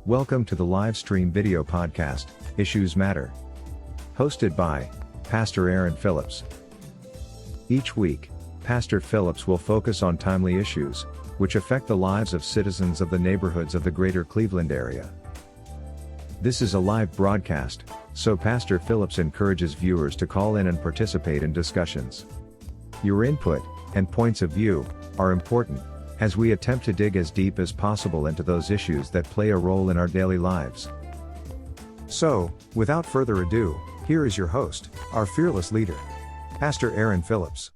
Welcome to the live stream video podcast, Issues Matter. Hosted by Pastor Aaron Phillips. Each week, Pastor Phillips will focus on timely issues, which affect the lives of citizens of the neighborhoods of the greater Cleveland area. This is a live broadcast, so Pastor Phillips encourages viewers to call in and participate in discussions. Your input and points of view are important, as we attempt to dig as deep as possible into those issues that play a role in our daily lives. So, without further ado, here is your host, our fearless leader, Pastor Aaron Phillips.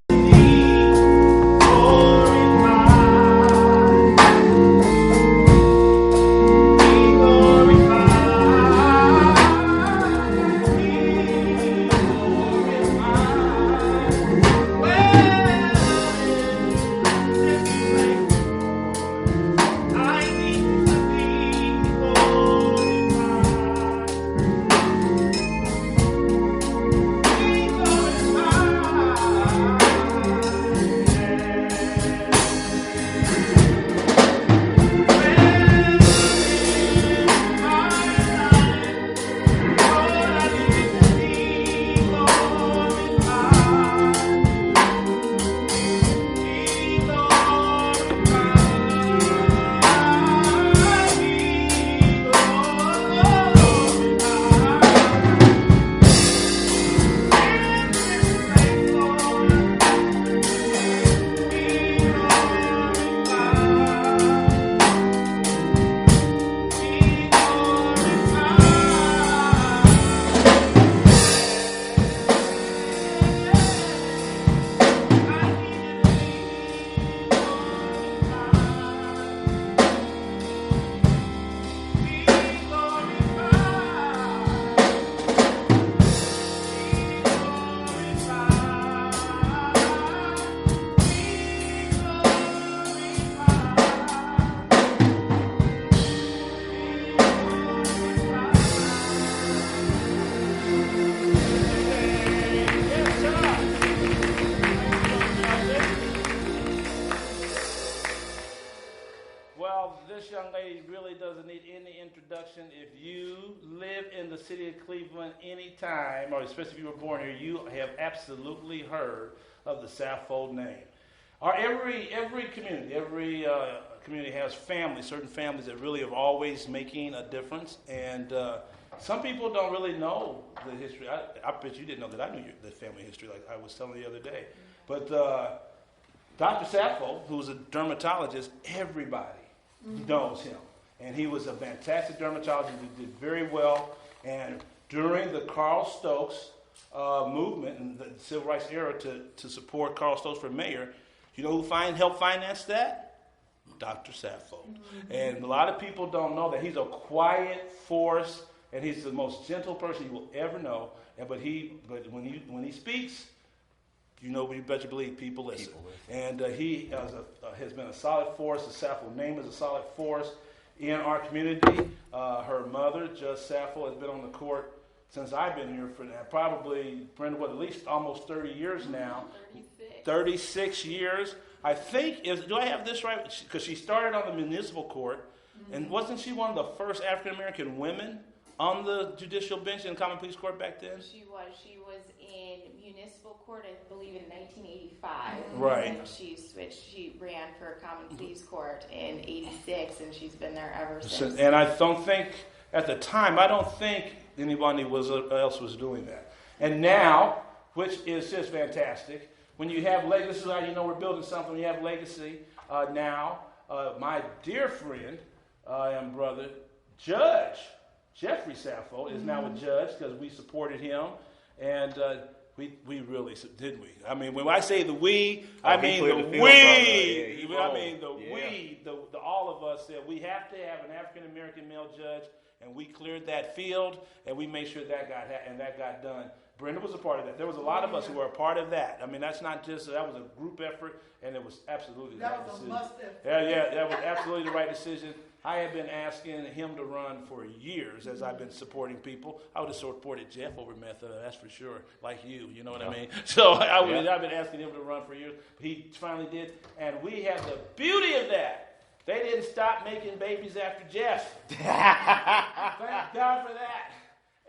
If you live in the city of Cleveland anytime, or especially if you were born here, you have absolutely heard of the Saffold name. Every community has families, certain families that really are always making a difference, and some people don't really know the history. I bet you didn't know that I knew the family history, like I was telling the other day. But Dr. Saffold, who's a dermatologist, everybody knows him. And he was a fantastic dermatologist. He did very well. And during the Carl Stokes movement in the Civil Rights era to support Carl Stokes for mayor, you know who helped finance that? Dr. Saffold. Mm-hmm. And a lot of people don't know that he's a quiet force, and he's the most gentle person you will ever know. But when he speaks, you know, you better believe people listen. And he has been a solid force. The Saffold name is a solid force in our community. Her mother, Judge Saffold, has been on the court since I've been here for probably, Brenda, at least almost 30 years now. 36 years. I think, do I have this right? Because she started on the municipal court, and wasn't she one of the first African-American women on the judicial bench in the Common Pleas Court back then? She was in municipal court, I believe, in 1985. Right. And she switched. She ran for Common Pleas Court in 86, and she's been there ever since. And I don't think, at the time, anybody else was doing that. And now, which is just fantastic, when you have legacy, this is how you know we're building something. When you have legacy now, my dear friend and brother, Judge Jeffrey Saffold, is now a judge because we supported him. And we really, didn't we? I mean, when I say the we, I mean the we. All of us said we have to have an African-American male judge, and we cleared that field, and we made sure that got done. Brenda was a part of that. There was a lot of us who were a part of that. I mean, that's not just, that was a group effort, and it was absolutely the right decision. That was a must effort. That was absolutely the right decision. I have been asking him to run for years as I've been supporting people. I would have supported Jeff over Method, that's for sure, like you know what I mean? So I've been asking him to run for years. He finally did, and we have the beauty of that. They didn't stop making babies after Jeff. God for that.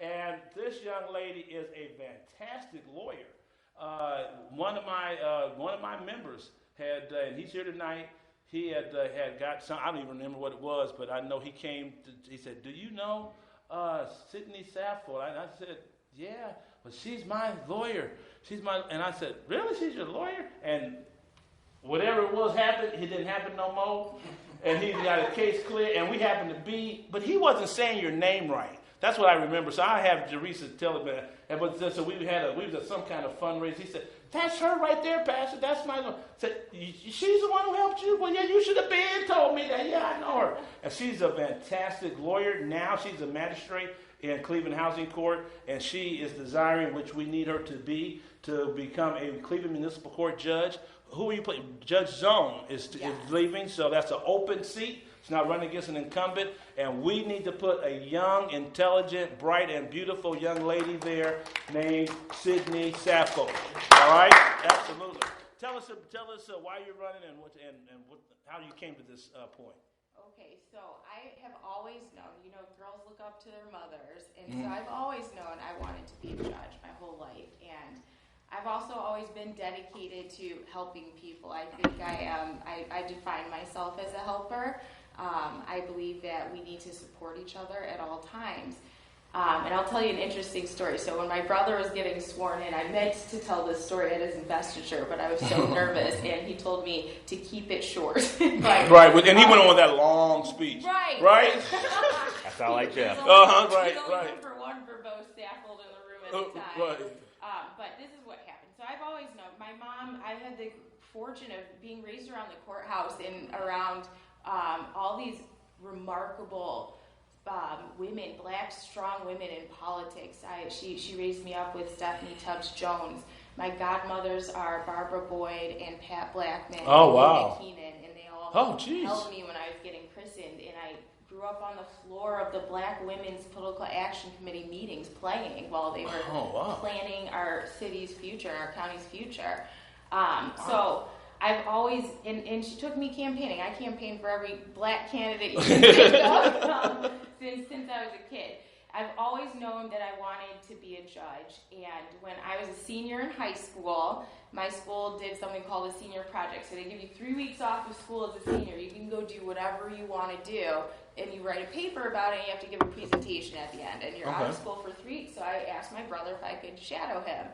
And this young lady is a fantastic lawyer. One of my members had, and he's here tonight. He had got some. I don't even remember what it was, but I know he came. He said, "Do you know Sydney Saffold?" I said, "Yeah, but she's my lawyer. And I said, "Really? She's your lawyer?" And whatever it was happened, it didn't happen no more. And he got a case clear, and we happened to be, but he wasn't saying your name right. That's what I remember. So I have Jerisa tell him that. But so we was at some kind of fundraiser. He said, "That's her right there, Pastor. That's my lawyer." I said, "She's the one who helped you?" "Well, yeah, you should have been told me that." "Yeah, I know her." And she's a fantastic lawyer. Now she's a magistrate in Cleveland Housing Court, and she is desiring, which we need her to become a Cleveland Municipal Court judge. Who are you playing? Judge Zone is leaving, so that's an open seat. It's not running against an incumbent, and we need to put a young, intelligent, bright, and beautiful young lady there named Sydney Saffold. All right? Absolutely. Tell us why you're running and how you came to this point. Okay, so I have always known, girls look up to their mothers, and so I've always known I wanted to be a judge my whole life, and I've also always been dedicated to helping people. I think I define myself as a helper. I believe that we need to support each other at all times. And I'll tell you an interesting story. So when my brother was getting sworn in, I meant to tell this story at his investiture, but I was so nervous, and he told me to keep it short. Right, and he went on with that long speech. Right? That's all I Jeff. Right. For one verbose Saffold in the room at the time. Right. But this is what happened. So I've always known, my mom, I had the fortune of being raised around the courthouse and around all these remarkable women, black, strong women in politics. She raised me up with Stephanie Tubbs Jones. My godmothers are Barbara Boyd and Pat Blackman. Oh, wow. And Keenan, and they all helped me when I was getting christened. And I grew up on the floor of the Black Women's Political Action Committee meetings playing while they were planning our city's future, our county's future. So I've always, and she took me campaigning. I campaigned for every black candidate you can think of since I was a kid. I've always known that I wanted to be a judge, and when I was a senior in high school, my school did something called a senior project. So they give you 3 weeks off of school as a senior. You can go do whatever you want to do, and you write a paper about it, and you have to give a presentation at the end, and you're out of school for 3 weeks. So I asked my brother if I could shadow him,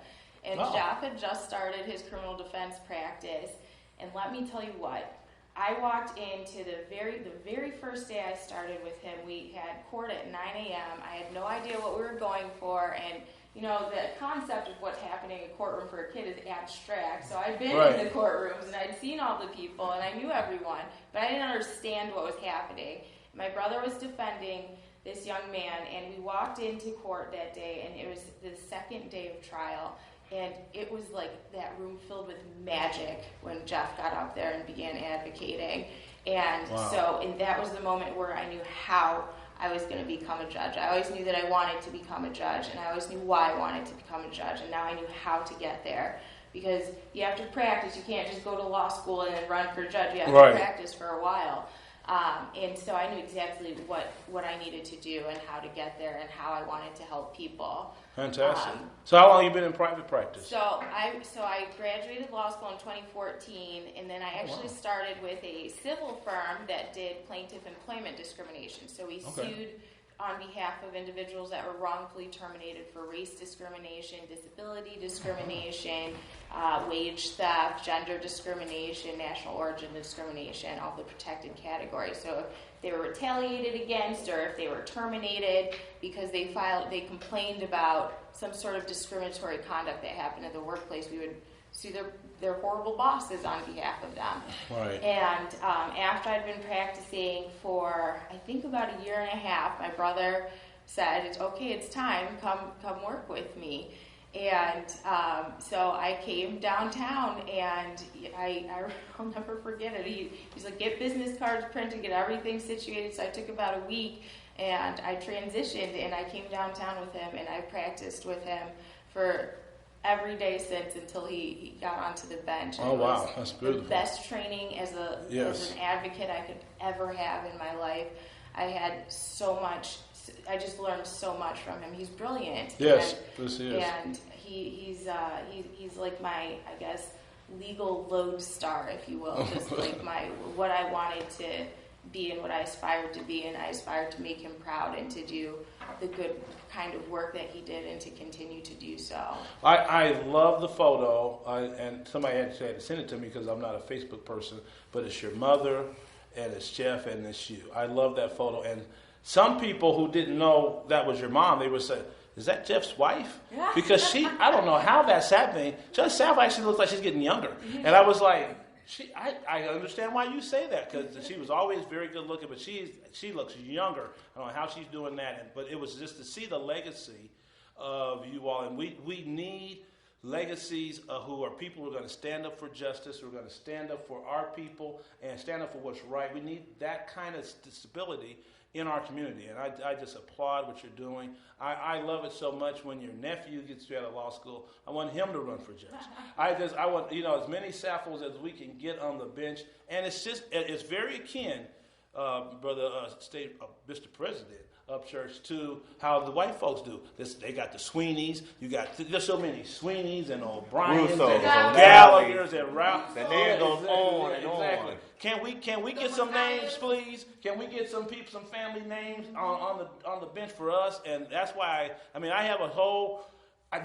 and Jeff had just started his criminal defense practice, and let me tell you what, I walked into the very first day I started with him. We had court at 9 a.m. I had no idea what we were going for, and the concept of what's happening in a courtroom for a kid is abstract. So I'd been in the courtrooms, and I'd seen all the people, and I knew everyone, but I didn't understand what was happening. My brother was defending this young man, and we walked into court that day, and it was the second day of trial. And it was like that room filled with magic when Jeff got up there and began advocating. And and that was the moment where I knew how I was going to become a judge. I always knew that I wanted to become a judge, and I always knew why I wanted to become a judge, and now I knew how to get there. Because you have to practice. You can't just go to law school and then run for judge. You have to practice for a while. And so I knew exactly what I needed to do and how to get there and how I wanted to help people. Fantastic. So how long have you been in private practice? So I graduated law school in 2014, and then I actually started with a civil firm that did plaintiff employment discrimination. So we sued on behalf of individuals that were wrongfully terminated for race discrimination, disability discrimination, wage theft, gender discrimination, national origin discrimination, all the protected categories. So if they were retaliated against, or if they were terminated because they complained about some sort of discriminatory conduct that happened in the workplace, we would sue their horrible bosses on behalf of them. Right. And after I'd been practicing for, I think, about a year and a half, my brother said, it's time, come work with me. And so I came downtown, and I'll never forget it. He's like, get business cards printed, get everything situated. So I took about a week, and I transitioned, and I came downtown with him, and I practiced with him for every day since until he got onto the bench. And wow, that's beautiful. The best training as an advocate I could ever have in my life. I had so much I just learned so much from him. He's brilliant. Yes, this is. And he's like my, I guess, legal lodestar, if you will, just like what I wanted to be and what I aspired to be, and I aspired to make him proud and to do the good kind of work that he did and to continue to do so. I love the photo, and somebody had to send it to me because I'm not a Facebook person, but it's your mother, and it's Jeff, and it's you. I love that photo, and some people who didn't know that was your mom, they would say, is that Jeff's wife? Because I don't know how that's happening. Judge Saffold actually looks like she's getting younger. And I was like, I understand why you say that, because she was always very good looking, but she looks younger. I don't know how she's doing that. But it was just to see the legacy of you all. And we need legacies who are people who are going to stand up for justice, who are going to stand up for our people and stand up for what's right. We need that kind of stability in our community, and I just applaud what you're doing. I love it so much when your nephew gets out of law school. I want him to run for judge. I want as many Saffolds as we can get on the bench, and it's very akin, brother, Mr. President of church, to how the white folks do. They got the Sweeneys. There's so many Sweeneys and O'Briens and Gallagher's and Ralph. The name goes on and exactly. on. Can we get some names, please? Can we get some people, some family names on the bench for us? And that's why I have a whole.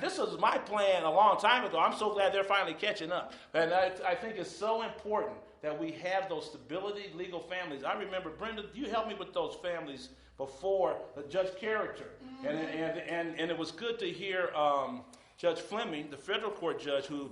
This was my plan a long time ago. I'm so glad they're finally catching up. And I think it's so important that we have those stability legal families. I remember, Brenda, you helped me with those families before Judge Character. Mm-hmm. And it was good to hear Judge Fleming, the federal court judge, who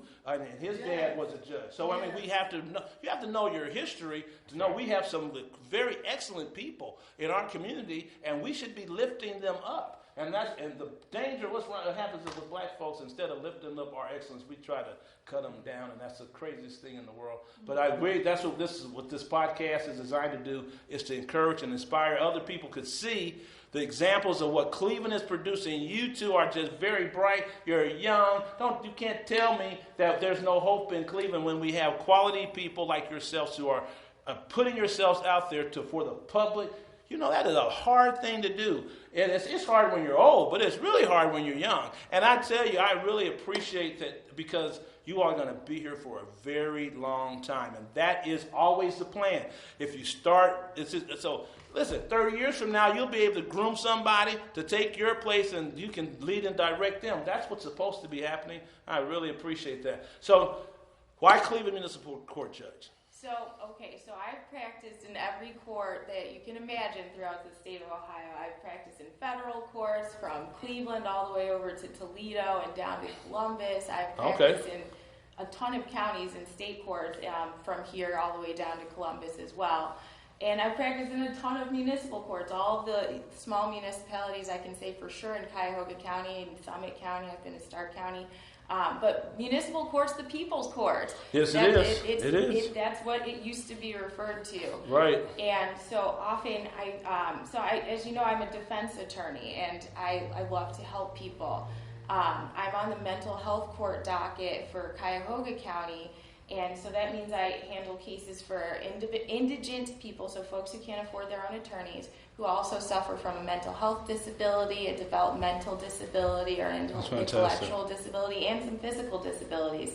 his dad was a judge. So we have to know. You have to know your history to know we have some very excellent people in our community, and we should be lifting them up. And the danger. What happens is with black folks, instead of lifting up our excellence, we try to cut them down, and that's the craziest thing in the world. But I agree. That's what this podcast is designed to do: is to encourage and inspire other people to see the examples of what Cleveland is producing. You two are just very bright. You're young. You can't tell me that there's no hope in Cleveland when we have quality people like yourselves who are putting yourselves out there for the public. That is a hard thing to do. And it's hard when you're old, but it's really hard when you're young. And I tell you, I really appreciate that, because you are going to be here for a very long time. And that is always the plan. If you start, so listen, 30 years from now, you'll be able to groom somebody to take your place, and you can lead and direct them. That's what's supposed to be happening. I really appreciate that. So why Cleveland Municipal Court Judge? So I've practiced in every court that you can imagine throughout the state of Ohio. I've practiced in federal courts from Cleveland all the way over to Toledo and down to Columbus. I've practiced in a ton of counties and state courts from here all the way down to Columbus as well. And I've practiced in a ton of municipal courts, all of the small municipalities, I can say for sure, in Cuyahoga County and Summit County. I've been in Stark County. But municipal court's the people's court. Yes, it is. That's what it used to be referred to. Right. And so often, as you know, I'm a defense attorney, and I love to help people. I'm on the mental health court docket for Cuyahoga County, and so that means I handle cases for indigent people, so folks who can't afford their own attorneys, who also suffer from a mental health disability, a developmental disability, or an intellectual disability, and some physical disabilities.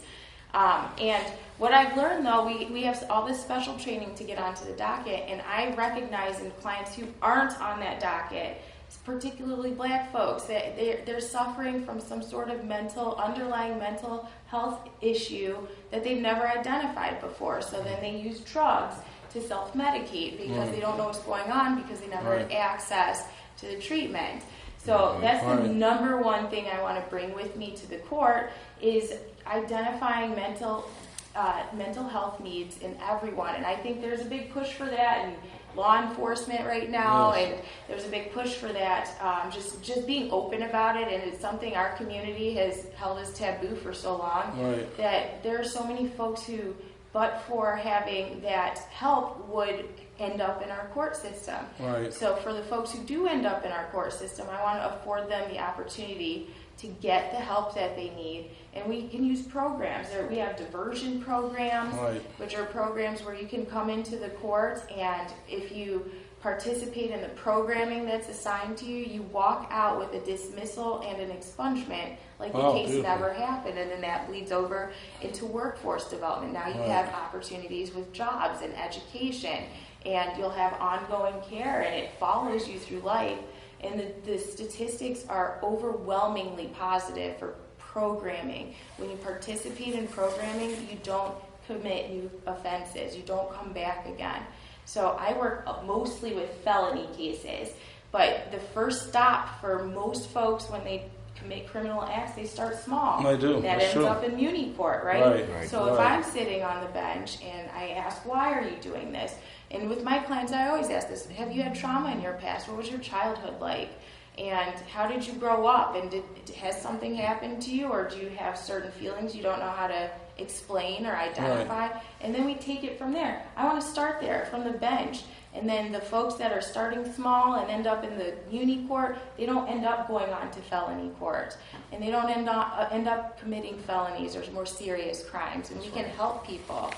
And what I've learned, though, we have all this special training to get onto the docket, and I recognize in clients who aren't on that docket, particularly black folks, that they're suffering from some sort of underlying mental health issue that they've never identified before. So then they use drugs to self-medicate because they don't know what's going on, because they never had access to the treatment. So that's the number one thing I want to bring with me to the court, is identifying mental health needs in everyone. And I think there's a big push for that in law enforcement right now, and there's a big push for that, just being open about it. And it's something our community has held as taboo for so long, that there are so many folks who, but for having that help, would end up in our court system. Right. So for the folks who do end up in our court system, I want to afford them the opportunity to get the help that they need. And we can use programs. We have diversion programs, which are programs where you can come into the court, and if you participate in the programming that's assigned to you, you walk out with a dismissal and an expungement like the case never happened, and then that bleeds over into workforce development. Now you have opportunities with jobs and education, and you'll have ongoing care, and it follows you through life. And the statistics are overwhelmingly positive for programming. When you participate in programming, you don't commit new offenses. You don't come back again. So I work mostly with felony cases, but the first stop for most folks when they commit criminal acts, they start small. I do. That ends up in muni court, right? So if I'm sitting on the bench and I ask, why are you doing this? And with my clients, I always ask this: have you had trauma in your past? What was your childhood like? And how did you grow up? And has something happened to you, or do you have certain feelings you don't know how to explain or identify? And then we take it from there. I want to start there from the bench. And then the folks that are starting small and end up in the muni court, they don't end up going on to felony court. And they don't end up committing felonies or more serious crimes. And we can help people.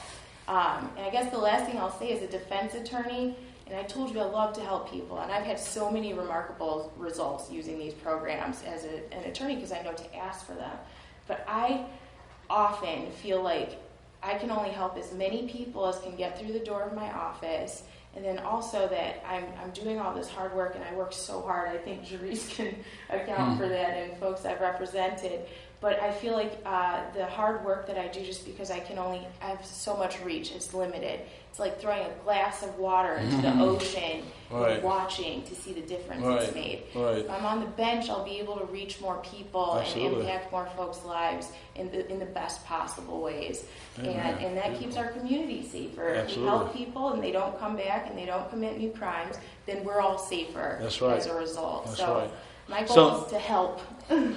And I guess the last thing I'll say is a defense attorney, and I told you I love to help people, and I've had so many remarkable results using these programs as an attorney because I know to ask for them. But I often feel like I can only help as many people as can get through the door of my office, and then also that I'm doing all this hard work, and I work so hard. I think Jerice can account for that, and folks I've represented. But I feel like the hard work that I do, just because I have so much reach, it's limited. It's like throwing a glass of water into the ocean and watching to see the difference it's made. If I'm on the bench, I'll be able to reach more people and impact more folks' lives in the best possible ways. And that keeps our community safer. If we help people and they don't come back and they don't commit new crimes, then we're all safer as a result. My goal is to help.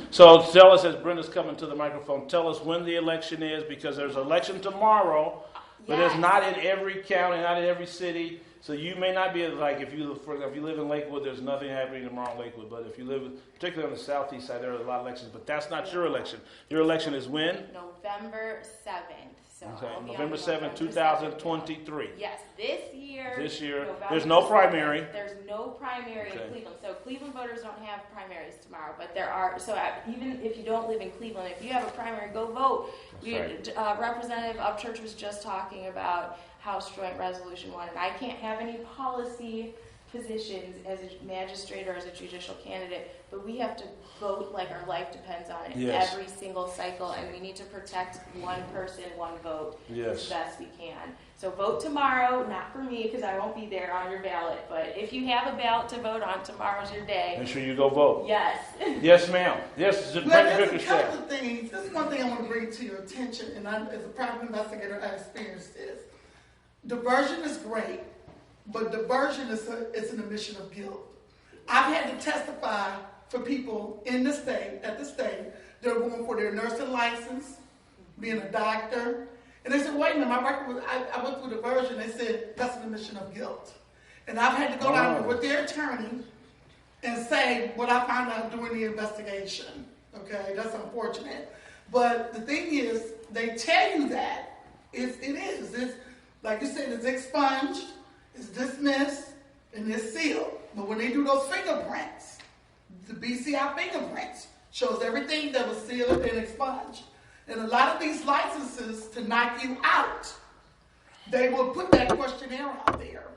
So tell us, as Brenda's coming to the microphone, tell us when the election is, because there's an election tomorrow, but it's not in every county, not in every city. So you may not be like, if you live in Lakewood, there's nothing happening tomorrow in Lakewood. But if you live, particularly on the southeast side, there are a lot of elections. But that's not your election. Your election is when? November 7th. So November 7th, 2023. Yes, this year. November there's no primary. 7th, there's no primary in Cleveland. So Cleveland voters don't have primaries tomorrow, but there are. So even if you don't live in Cleveland, if you have a primary, go vote. Representative Upchurch was just talking about House Joint Resolution 1, and I can't have any policy positions as a magistrate or as a judicial candidate, but we have to vote like our life depends on it every single cycle, and we need to protect one person, one vote as best we can. So vote tomorrow, not for me because I won't be there on your ballot, but if you have a ballot to vote on, tomorrow's your day. Make sure you go vote. Yes. Yes, ma'am. Yes, there's a couple of things. This is one thing I want to bring to your attention, and as a private investigator, I experienced this. Diversion is great, but diversion is an admission of guilt. I've had to testify for people in the state, at the state, that are going for their nursing license, being a doctor, and they said, wait a minute, my record was, I went through diversion. They said, that's an admission of guilt. And I've had to go down with their attorney and say what I found out during the investigation. Okay, that's unfortunate. But the thing is, they tell you that. It's like you said, it's expunged, it's dismissed, and it's sealed. But when they do those fingerprints, the BCI fingerprints shows everything that was sealed and expunged. And a lot of these licenses, to knock you out, they will put that questionnaire out there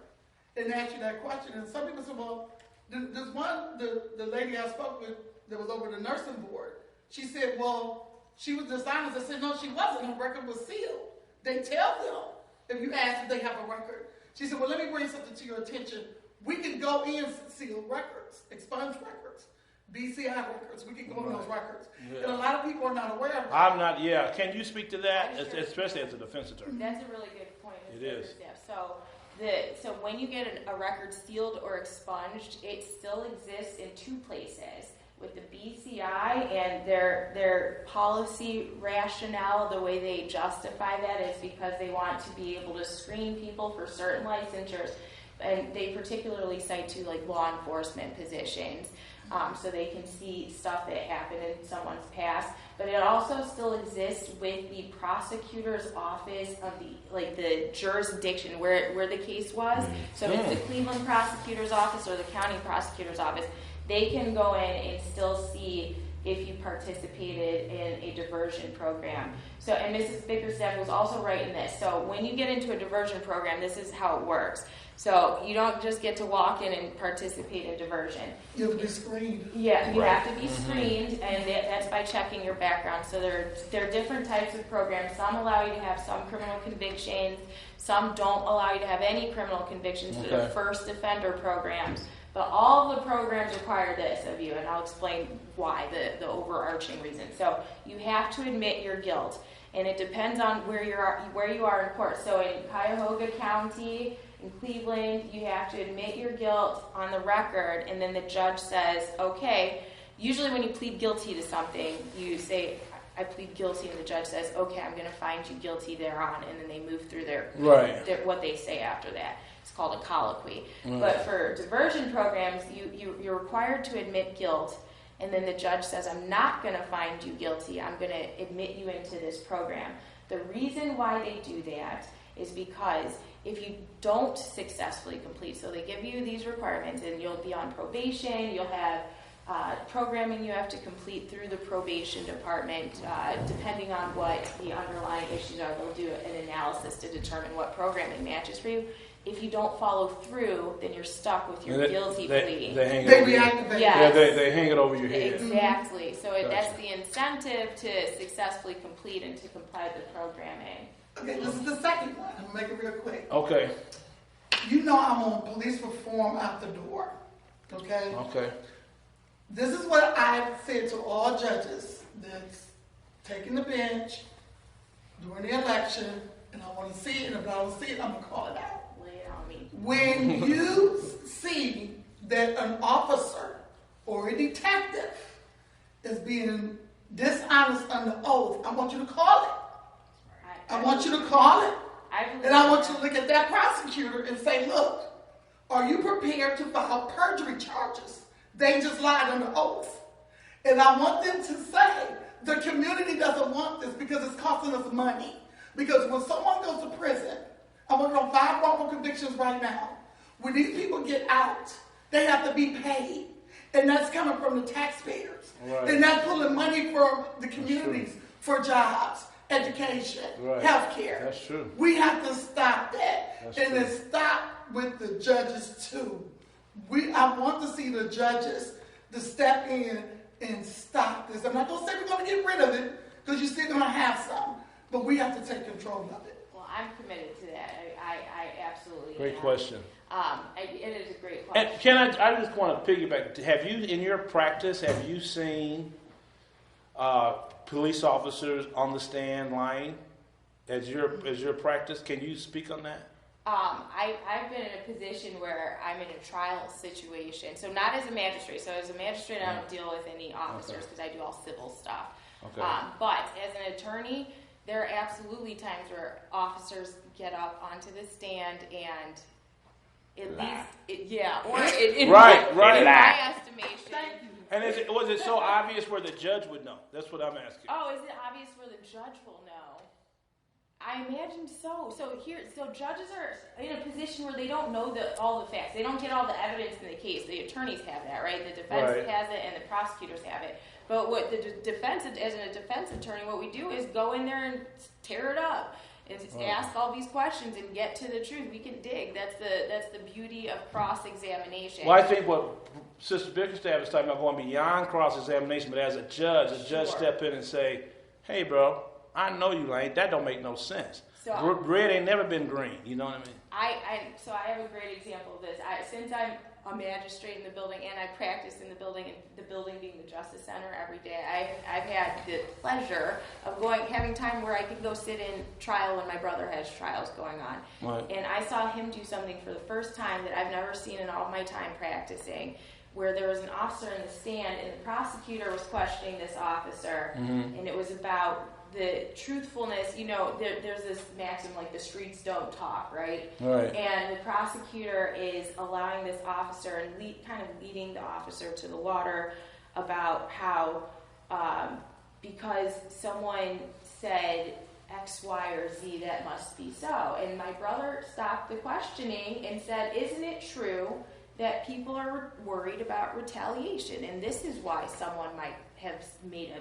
and ask you that question. And some people say, well, there's one, the lady I spoke with that was over the nursing board, she said, well, she was dishonest. I said, no, she wasn't. Her record was sealed. They tell them if you ask if they have a record. She said, well, let me bring something to your attention. We can go in seal records, expunge records, BCI records. We can go in those records. Yeah. And a lot of people are not aware of that. Can you speak to that, especially as a defense attorney? That's a really good point. It is. So when you get a record sealed or expunged, it still exists in two places. With the BCI and their policy rationale, the way they justify that is because they want to be able to screen people for certain licensures, and they particularly cite to like law enforcement positions. so they can see stuff that happened in someone's past. But it also still exists with the prosecutor's office of the jurisdiction where the case was. So if it's the Cleveland prosecutor's office or the county prosecutor's office, they can go in and still see if you participated in a diversion program. So, and Mrs. Bickerstaff was also right in this. So when you get into a diversion program, this is how it works. So you don't just get to walk in and participate in diversion. You have to be screened. Yeah, you have to be screened, and that's by checking your background. So there are different types of programs. Some allow you to have some criminal convictions. Some don't allow you to have any criminal convictions for the first offender programs. But all of the programs require this of you, and I'll explain why, the overarching reason. So you have to admit your guilt, and it depends on where you are in court. So in Cuyahoga County, in Cleveland, you have to admit your guilt on the record, and then the judge says, okay, usually when you plead guilty to something, you say, I plead guilty, and the judge says, okay, I'm going to find you guilty thereon, and then they move through their what they say after that. It's called a colloquy. But for diversion programs, you're required to admit guilt, and then the judge says, I'm not going to find you guilty, I'm going to admit you into this program. The reason why they do that is because if you don't successfully complete, so they give you these requirements, and you'll be on probation, you'll have programming you have to complete through the probation department, depending on what the underlying issues are, they'll do an analysis to determine what programming matches for you. If you don't follow through, then you're stuck with your guilty plea. They hang it over reactivate. Yeah, they hang it over your head. Exactly. So that's the incentive to successfully complete and to comply with the programming. Okay, this is the second one. I'm going to make it real quick. Okay. You know I'm on police reform out the door. Okay? Okay. This is what I've said to all judges that's taking the bench during the election, and I want to see it, and if I don't see it, I'm going to call it out. Lay it on me. When you see that an officer or a detective is being dishonest under oath, I want you to call it. I want you to call it. And I want you to look at that prosecutor and say, look, are you prepared to file perjury charges? They just lied under oath. And I want them to say, the community doesn't want this because it's costing us money. Because when someone goes to prison, I'm working on 5 wrongful convictions right now. When these people get out, they have to be paid. And that's coming from the taxpayers. Right. And that's pulling money from the communities for jobs, education, healthcare. That's true. We have to stop that. That's and true. then stop with the judges too. I want to see the judges to step in and stop this. I'm not going to say we're going to get rid of it, because you're still going to have some. But we have to take control of it. Well, I'm committed to that. I absolutely Great am. question. It is a great question. And can I just want to piggyback. Have you, in your practice, have you seen police officers on the stand lying as your practice? Can you speak on that? I've been in a position where I'm in a trial situation. So not as a magistrate. So as a magistrate, I don't deal with any officers because I do all civil stuff. Okay. But as an attorney, there are absolutely times where officers get up onto the stand and in my estimation. And was it so obvious where the judge would know? That's what I'm asking. Oh, is it obvious where the judge will know? I imagine so. So judges are in a position where they don't know all the facts. They don't get all the evidence in the case. The attorneys have that, right? The defense has it, and the prosecutors have it. But what the defense, as a defense attorney, what we do is go in there and tear it up and ask all these questions and get to the truth. We can dig. That's the beauty of cross-examination. Well, I think what Sister Bickerstaff is talking about going beyond cross-examination, but as a judge step in and say, "Hey, bro, I know you ain't. That don't make no sense. So, red ain't never been green." You know what I mean? So I have a great example of this. Since I'm a magistrate in the building and I practice in the building, and the building being the Justice Center every day, I've had the pleasure of having time where I could go sit in trial when my brother has trials going on. Right. And I saw him do something for the first time that I've never seen in all my time practicing, where there was an officer in the stand and the prosecutor was questioning this officer, and it was about the truthfulness, there's this maxim like the streets don't talk, right? Right. And the prosecutor is allowing this officer and kind of leading the officer to the water about how because someone said X, Y, or Z, that must be so. And my brother stopped the questioning and said, isn't it true that people are worried about retaliation? And this is why someone might have made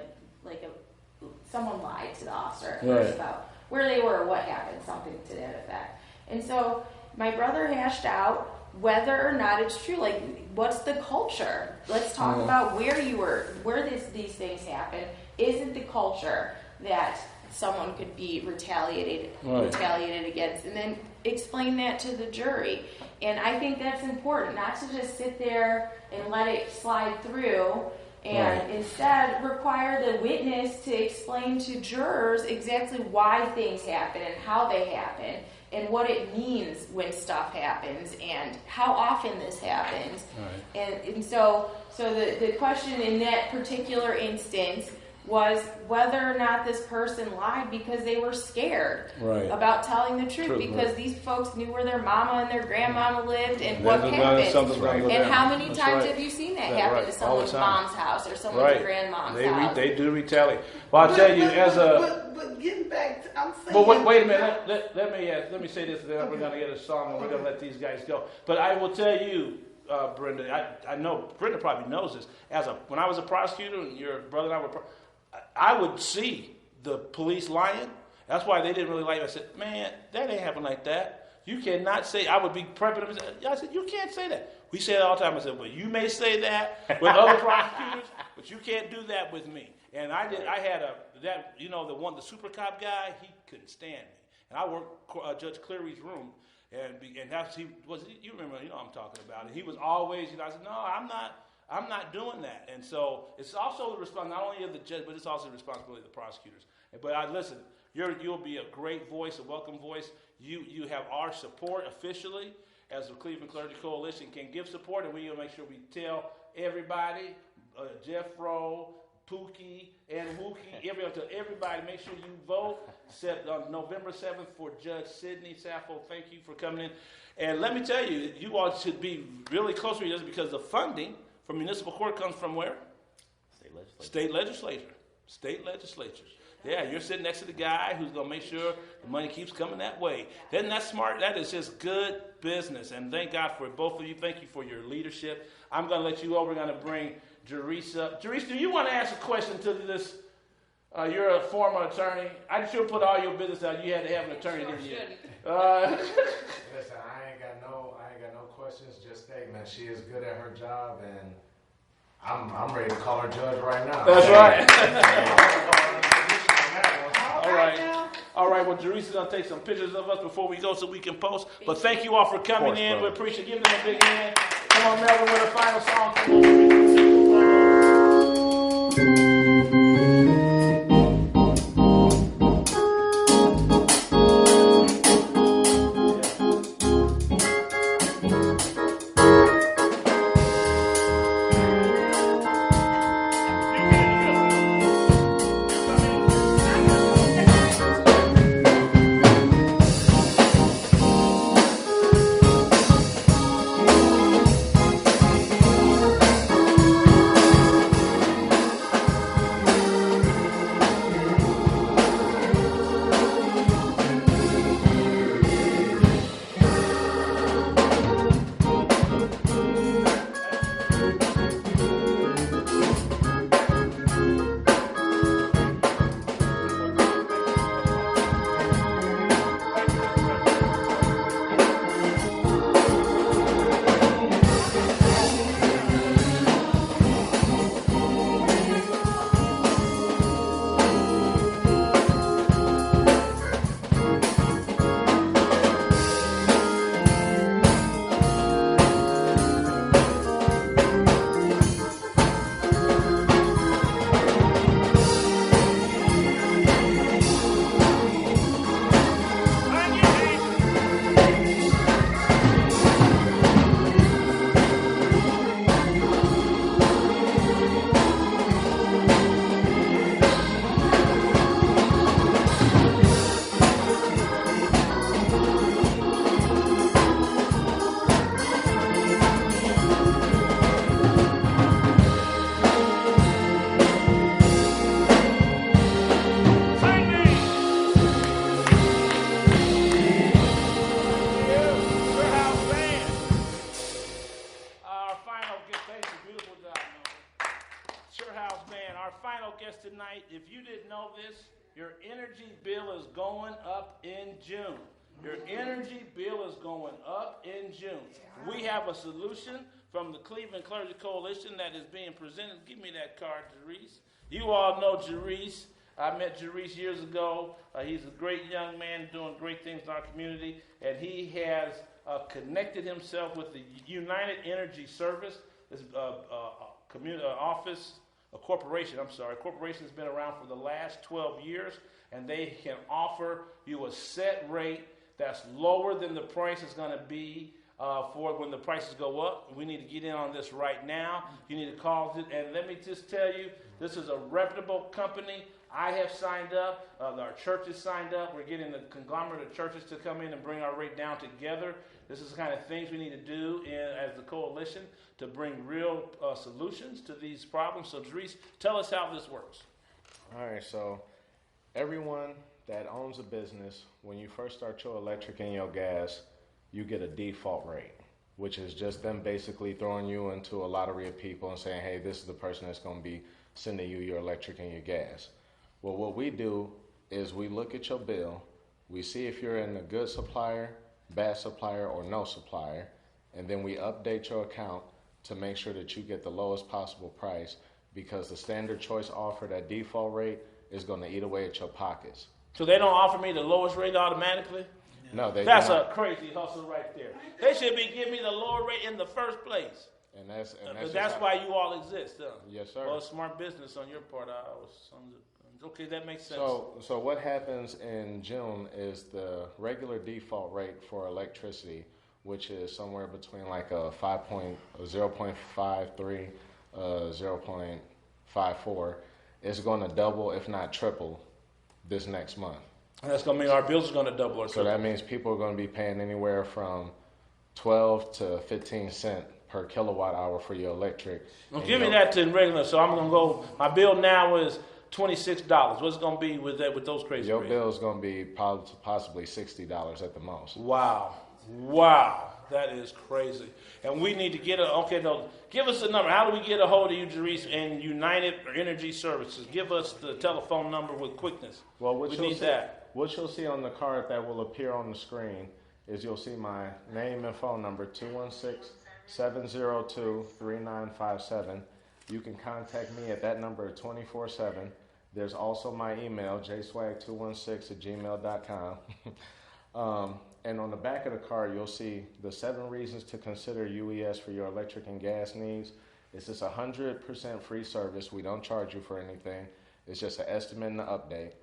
someone lied to the officer at first about where they were, what happened, something to that effect. And so my brother hashed out whether or not it's true. Like, what's the culture? Let's talk about where you were, where these things happen. Isn't the culture that someone could be retaliated against? And then explain that to the jury. And I think that's important, not to just sit there and let it slide through, and instead require the witness to explain to jurors exactly why things happen and how they happen and what it means when stuff happens and how often this happens. And so the question in that particular instance was whether or not this person lied because they were scared about telling the truth, because these folks knew where their mama and their grandmama lived and what happened. And how many times have you seen that happen to someone's mom's house or someone's grandmom's house? They do retaliate. Well, I'll tell you, but getting back to, I'm saying. But wait a minute. Let me say this, and then we're going to get a song, and we're going to let these guys go. But I will tell you, Brenda, I know Brenda probably knows this. When I was a prosecutor, and your brother and I were, I would see the police lying. That's why they didn't really like it. I said, man, that ain't happen like that. You cannot say. I would be prepping them. I said, you can't say that. We say it all the time. I said, well, you may say that with other prosecutors, but you can't do that with me. And I did. I had the super cop guy. He couldn't stand me. And I worked Judge Cleary's room, and you remember, I'm talking about it. He was always, I said, no, I'm not doing that. And so it's also the responsibility not only of the judge, but it's also the responsibility of the prosecutors. But listen, you'll be a great voice, a welcome voice. You have our support officially as the Cleveland Clergy Coalition can give support, and we will make sure we tell everybody, Jeff Rowe, Pookie, and Wookie, everybody, make sure you vote on November 7th for Judge Sidney Saffold. Thank you for coming in. And let me tell you, you all should be really close to this, because the funding from municipal court comes from where? State legislature. State legislatures. Yeah, you're sitting next to the guy who's going to make sure the money keeps coming that way. Isn't that smart? That is just good business. And thank God for both of you. Thank you for your leadership. I'm going to let you over. We're going to bring Jerice up. Jerice, do you want to ask a question to this? You're a former attorney. I should put all your business out. You had to have an attorney, didn't you? Listen, I ain't got no questions, just statements. She is good at her job, and I'm ready to call her judge right now. That's right. All right. Well, Jerice is going to take some pictures of us before we go so we can post. But thank you all for coming in. We appreciate it. Give them a big hand. Come on, Melvin, with a final song. Come on. Sure House Band, our final guest tonight. If you didn't know this, your energy bill is going up in June. Your energy bill is going up in June. We have a solution from the Cleveland Clergy Coalition that is being presented. Give me that card, Jerice. You all know Jerice. I met Jerice years ago. He's a great young man doing great things in our community, and he has connected himself with the United Energy Service, this community office. A corporation has been around for the last 12 years, and they can offer you a set rate that's lower than the price is going to be for when the prices go up. We need to get in on this right now. You need to call it, and let me just tell you, this is a reputable company. I have signed up. Our church has signed up. We're getting the conglomerate of churches to come in and bring our rate down together. This is the kind of things we need to do as the coalition to bring real solutions to these problems. So, Therese, tell us how this works. All right, so everyone that owns a business, when you first start your electric and your gas, you get a default rate, which is just them basically throwing you into a lottery of people and saying, hey, this is the person that's going to be sending you your electric and your gas. Well, what we do is we look at your bill, we see if you're in a good supplier, bad supplier, or no supplier, and then we update your account to make sure that you get the lowest possible price, because the standard choice offer, that default rate, is going to eat away at your pockets. So they don't offer me the lowest rate automatically? No, they That's do a not. crazy hustle right there. They should be giving me the lower rate in the first place. And that's That's why you all exist, huh? Yes, sir. Well, smart business on your part. Okay, that makes sense. So what happens in June is the regular default rate for electricity, which is somewhere between like a 0.53, 0.54, is going to double, if not triple, this next month. And that's going to mean our bills are going to double or So that means people are going to be paying anywhere from 12 to 15 cents per kilowatt hour for your electric. Well, give me that to regular. So I'm going to go, my bill now is $26. What's it going to be with those crazy Your rates? bill is going to be possibly $60 at the most. Wow. That is crazy. And we need to give us a number. How do we get a hold of you, Jerice, and United Energy Services? Give us the telephone number with quickness. Well, we need that. What you'll see on the card that will appear on the screen is you'll see my name and phone number, 216-702-3957. You can contact me at that number 24/7. There's also my email, jswag216@gmail.com. And on the back of the card, you'll see the 7 reasons to consider UES for your electric and gas needs. It's just 100% free service. We don't charge you for anything. It's just an estimate and an update.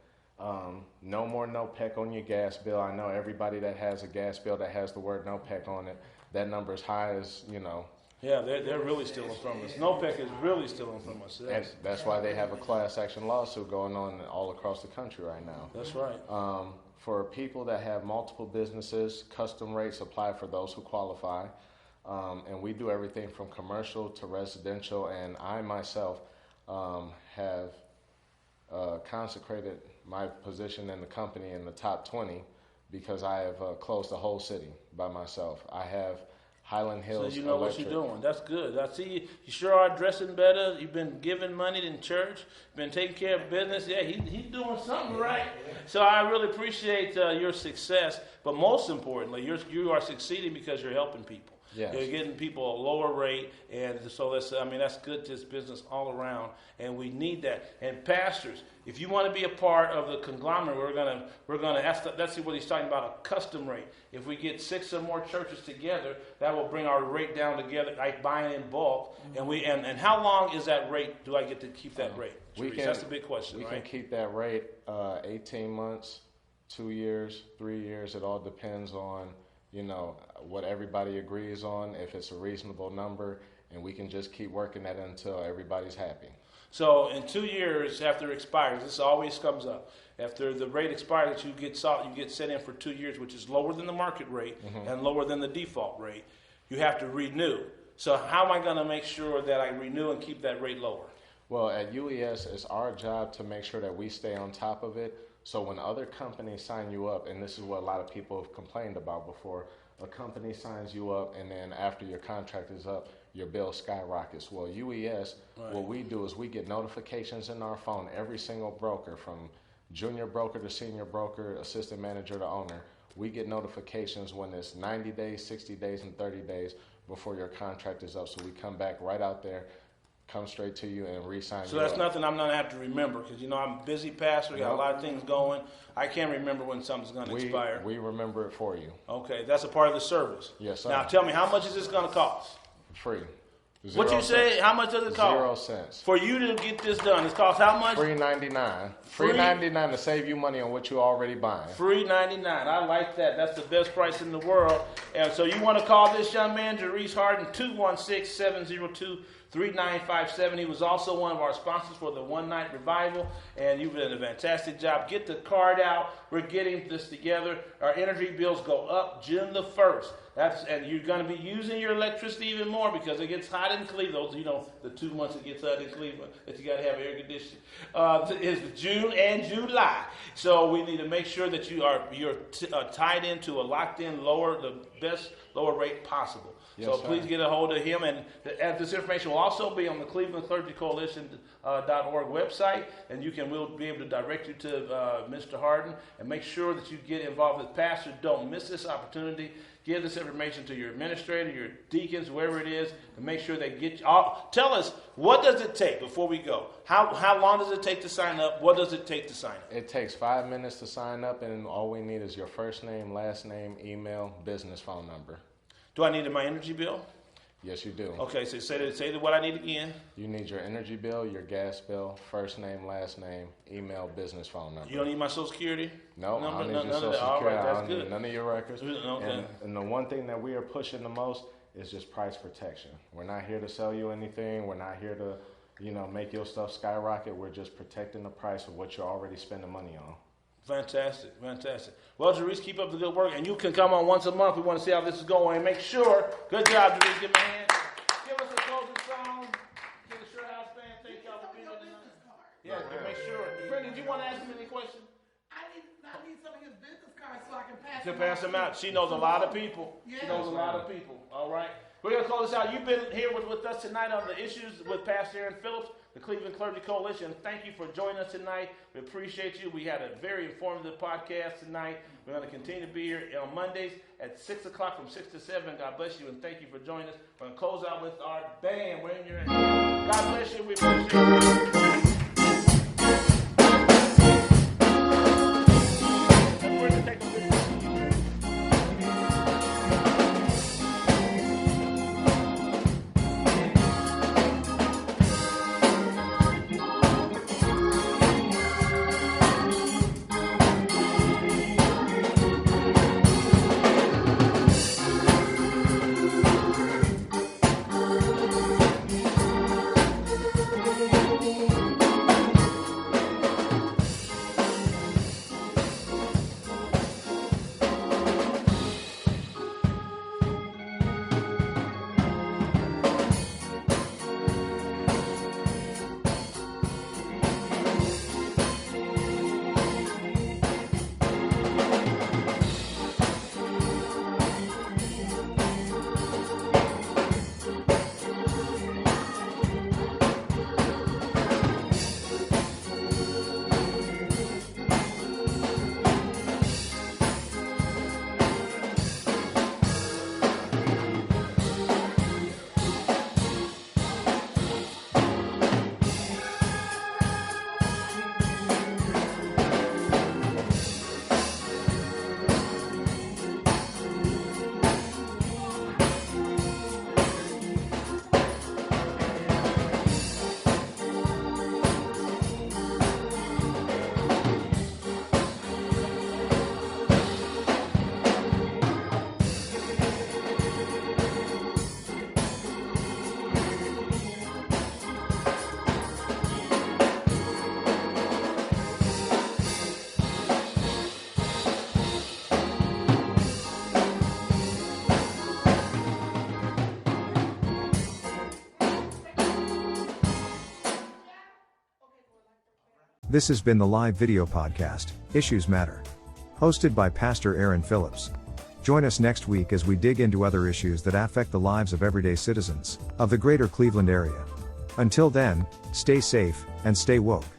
No more NOPEC on your gas bill. I know everybody that has a gas bill that has the word NOPEC on it, that number is high as, Yeah, they're really stealing from us. NOPEC is really stealing from us. Yes. And that's why they have a class action lawsuit going on all across the country right now. That's right. For people that have multiple businesses, custom rates apply for those who qualify. And we do everything from commercial to residential. And I myself have consecrated my position in the company in the top 20 because I have closed the whole city by myself. I have Highland Hills So you know Electric. what you're doing. That's good. I see you sure are dressing better. You've been giving money in church. Been taking care of business. Yeah, he's doing something right. So I really appreciate your success. But most importantly, you are succeeding because you're helping people. Yes. You're getting people a lower rate, and so that's good to this business all around, and we need that. And pastors, if you want to be a part of the conglomerate, we're gonna that's what he's talking about, a custom rate. If we get 6 or more churches together, that will bring our rate down together, like buying in bulk. And and how long is that rate? Do I get to keep that rate? That's the big question. We right? can keep that rate 18 months, 2 years, 3 years. It all depends on what everybody agrees on, if it's a reasonable number, and we can just keep working that until everybody's happy. So in 2 years after it expires, this always comes up. After the rate expires, you get set in for 2 years, which is lower than the market rate and lower than the default rate. You have to renew. So how am I going to make sure that I renew and keep that rate lower? Well, at UES, it's our job to make sure that we stay on top of it. So when other companies sign you up, and this is what a lot of people have complained about before, a company signs you up, and then after your contract is up, your bill skyrockets. Well, UES, what we do is we get notifications in our phone, every single broker, from junior broker to senior broker, assistant manager to owner. We get notifications when it's 90 days, 60 days, and 30 days before your contract is up. So we come back right out there, come straight to you, and re-sign you. So that's up. nothing I'm gonna have to remember, because I'm a busy pastor, got a lot of things going. I can't remember when something's gonna expire. We remember it for you. Okay, that's a part of the service. Yes, sir. Now tell me, how much is this gonna cost? Free. What you say? How much does it cost? 0 cents. For you to get this done, it costs how much? Free 99. Free 99 to save you money on what you're already buying. Free 99. I like that. That's the best price in the world. And so you want to call this young man, Jerice Harden, 216-702-3957. He was also one of our sponsors for the One Night Revival, and you've done a fantastic job. Get the card out. We're getting this together. Our energy bills go up June the 1st. And you're going to be using your electricity even more, because it gets hot in Cleveland. The 2 months it gets hot in Cleveland that you got to have air conditioning is June and July. So we need to make sure that you're tied into a locked-in the best lower rate possible. Yes, so sir. please get a hold of him, and this information will also be on the Cleveland Clergy Coalition.org website, and we'll be able to direct you to Mr. Harden, and make sure that you get involved with pastors. Don't miss this opportunity. Give this information to your administrator, your deacons, whoever it is, and make sure they get you. Tell us, what does it take before we go? How long does it take to sign up? What does it take to sign up? It takes 5 minutes to sign up, and all we need is your first name, last name, email, business phone number. Do I need my energy bill? Yes, you do. Okay, so say what I need again. You need your energy bill, your gas bill, first name, last name, email, business phone number. You don't need my Social Security? No, I don't need your none Social of that. All Security. right, I that's don't good. need none of your records. Okay. And the one thing that we are pushing the most is just price protection. We're not here to sell you anything. We're not here to, make your stuff skyrocket. We're just protecting the price of what you're already spending money on. Fantastic. Well, Jerice, keep up the good work, and you can come on once a month. We want to see how this is going, and make sure. Good job, Jerice. Give me a hand. Give us a closing song. Give the Sure House band. Thank y'all for being here tonight. Yeah, make sure. Brenda, do you want to ask him any questions? I need some of his business cards so I can pass To them pass them out. She knows a lot of people. She knows a lot of people. All right. We're going to close this out. You've been here with us tonight on the issues with Pastor Aaron Phillips, the Cleveland Clergy Coalition. Thank you for joining us tonight. We appreciate you. We had a very informative podcast tonight. We're going to continue to be here on Mondays at 6 o'clock from 6 to 7. God bless you, and thank you for joining us. We're going to close out with our band. We're in your hands. God bless you. We appreciate you. This has been the live video podcast, Issues Matter. Hosted by Pastor Aaron Phillips. Join us next week as we dig into other issues that affect the lives of everyday citizens of the greater Cleveland area. Until then, stay safe and stay woke.